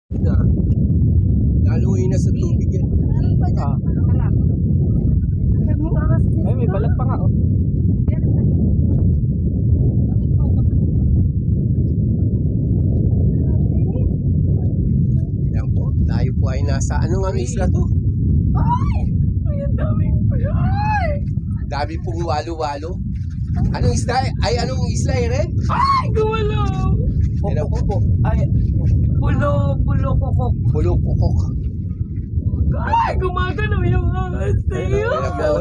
Na, lalo na sa tubig yan. Meron pa dyan. Harap. Anong oras din? Ay, may balat pa nga, oh. Yan po, tayo po ay nasa, anong isla to? Ay! Ay, ang daming payay! Dami pong walo-walo. Anong isla? Ay, anong isla yan? Ay, gumalaw! Ano po? Ay, Pulo kukok. Pulok-kukok. Ay, gumagalaw yung angas sa'yo!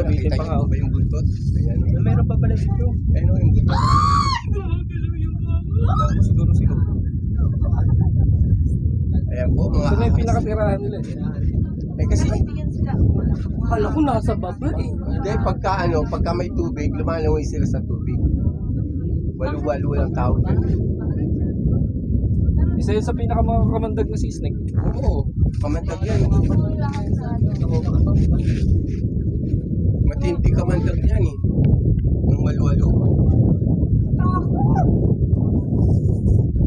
Kita niyo po ba yung buntot? Ayan. meron pa pala dito. Ayan o, yung buntot. Ay, gumagalaw yung angas! Siguro. Ayan po, mga Saan na yung ahas. pinakatirahan nila? Eh kasi, Akala ko nasa baba eh. hindi, pagka may tubig, lumalangoy sila sa tubig. Walu-walo lang tawag yan. Isa yun sa pinakamamandag na sea snake. Oo, kamandag yan. Matindi kamandag yan eh. Yung walu-walo.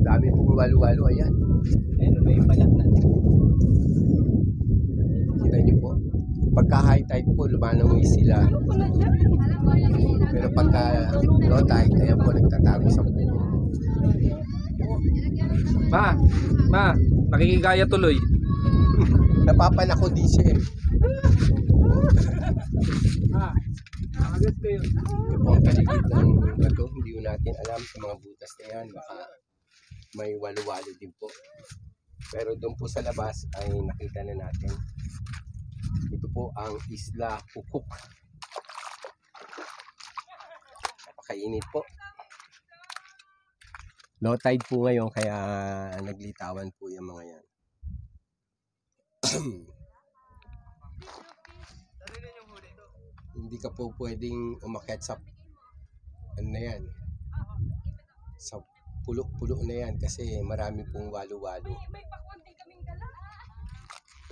Dami pong walu-walo, ayan. Ayun, may balat na. Kita niyo po. Pagka high tide po, lumalangoy sila. Pero pagka low tide, ayan po, nagtatago sa buko. Ma, nakikigaya tuloy. Napapanako din siya eh. Nakagat kayo. Ito po ang paligid ng bato. Hindi ko natin alam sa mga butas na yan. Baka may walu-walo din po. Pero doon po sa labas ay nakita na natin. Ito po ang Isla Kukuk. Napakainit po. Low tide po ngayon kaya naglitawan po yung mga yan. Hindi ka po pwedeng umakyat sa ano na yan, sa pulo-pulo na yan kasi marami pong walo-walo.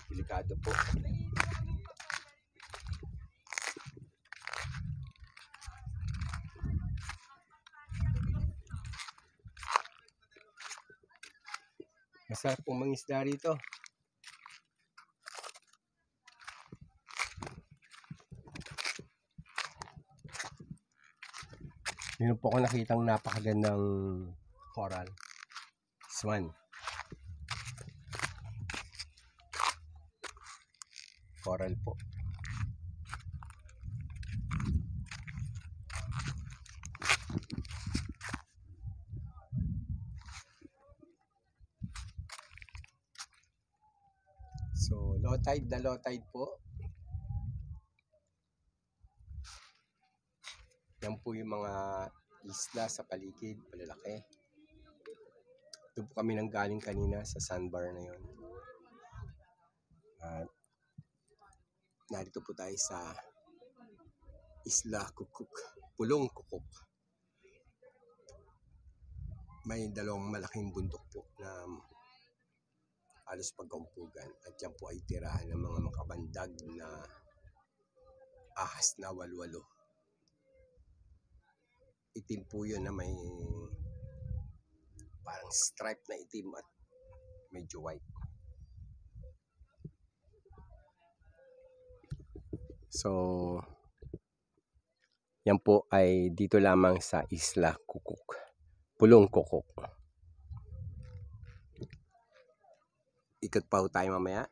Delikado po. Masarap pong mangisda rito. Meron po ako nakitang napakagandang coral. Swan. Coral po. So, low tide po. Yan po yung mga isla sa paligid, malalaki. Doon po kami nang galing kanina sa sandbar na yon. At narito po tayo sa Isla Kukuk, Pulong Kukuk. May dalawang malaking bundok po na halos pagkampugan. At yan po ay tirahan ng mga makabandag na ahas na walwalo. Itim po yun na may parang stripe na itim at medyo white. So, yan po ay dito lamang sa Isla Kukuk, Pulong Kukuk. Ikot pa tayo mamaya.